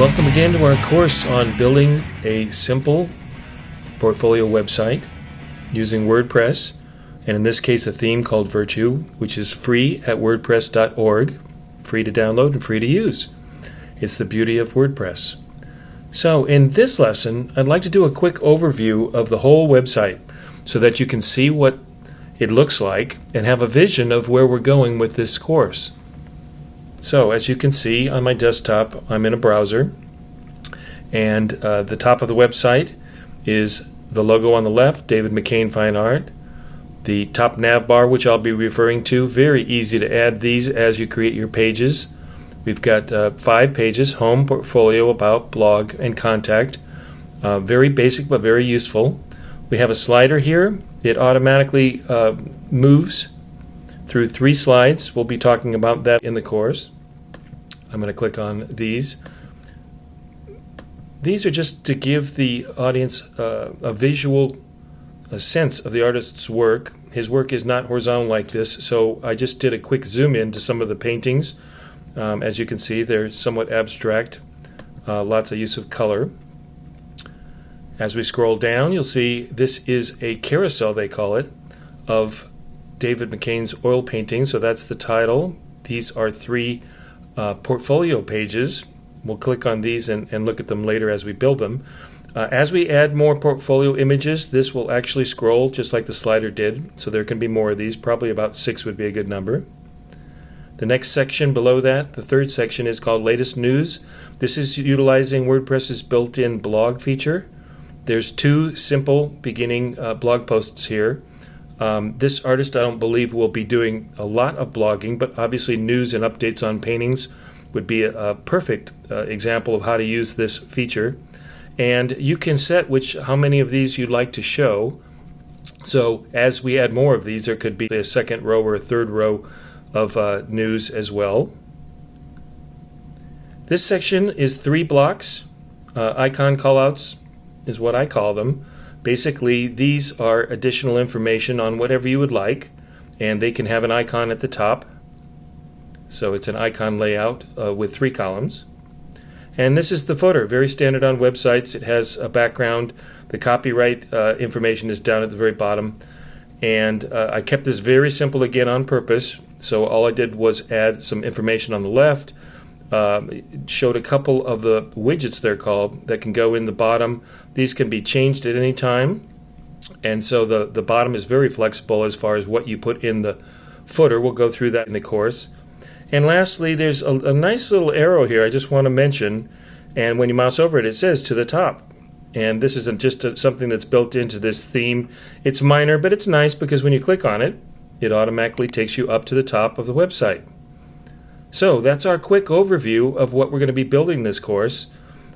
Welcome again to our course on building a simple portfolio website using WordPress, and in this case a theme called Virtue, which is free at wordpress.org, free to download and free to use. It's the beauty of WordPress. So in this lesson, I'd like to do a quick overview of the whole website so that you can see what it looks like and have a vision of where we're going with this course. So as you can see on my desktop, I'm in a browser, and the top of the website is the logo on the left, David McCain Fine Art. The top nav bar, which I'll be referring to, very easy to add these as you create your pages. We've got 5 pages: home, portfolio, about, blog, and contact. Very basic but very useful. We have a slider here. It automatically moves through 3 slides. We'll be talking about that in the course. I'm going to click on these. These are just to give the audience a visual sense of the artist's work. His work is not horizontal like this, so I just did a quick zoom in to some of the paintings. As you can see, they're somewhat abstract, lots of use of color. As we scroll down, you'll see this is a carousel, they call it, of David McCain's oil paintings. So that's the title. These are 3 portfolio pages. We'll click on these and look at them later as we build them. As we add more portfolio images, this will actually scroll just like the slider did, so there can be more of these. Probably about 6 would be a good number. The next section below that, the 3rd section, is called Latest News. This is utilizing WordPress's built-in blog feature. There's 2 simple beginning blog posts here. This artist, I don't believe, will be doing a lot of blogging, but obviously news and updates on paintings would be a perfect example of how to use this feature. And you can set how many of these you'd like to show. So as we add more of these, there could be a 2nd row or a 3rd row of news as well. This section is 3 blocks. Icon callouts is what I call them. Basically, these are additional information on whatever you would like, and they can have an icon at the top. So it's an icon layout with 3 columns. And this is the footer, very standard on websites. It has a background. The copyright information is down at the very bottom. And I kept this very simple again on purpose. So all I did was add some information on the left. Showed a couple of the widgets, they're called, that can go in the bottom. These can be changed at any time, and so the bottom is very flexible as far as what you put in the footer. We'll go through that in the course. And lastly, there's a nice little arrow here I just want to mention, and when you mouse over it, it says to the top. And this isn't just something that's built into this theme. It's minor, but it's nice because when you click on it, it automatically takes you up to the top of the website. So that's our quick overview of what we're going to be building this course.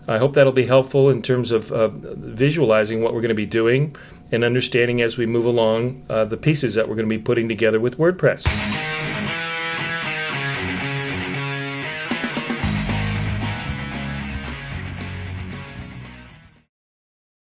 I hope that'll be helpful in terms of visualizing what we're going to be doing and understanding as we move along the pieces that we're going to be putting together with WordPress.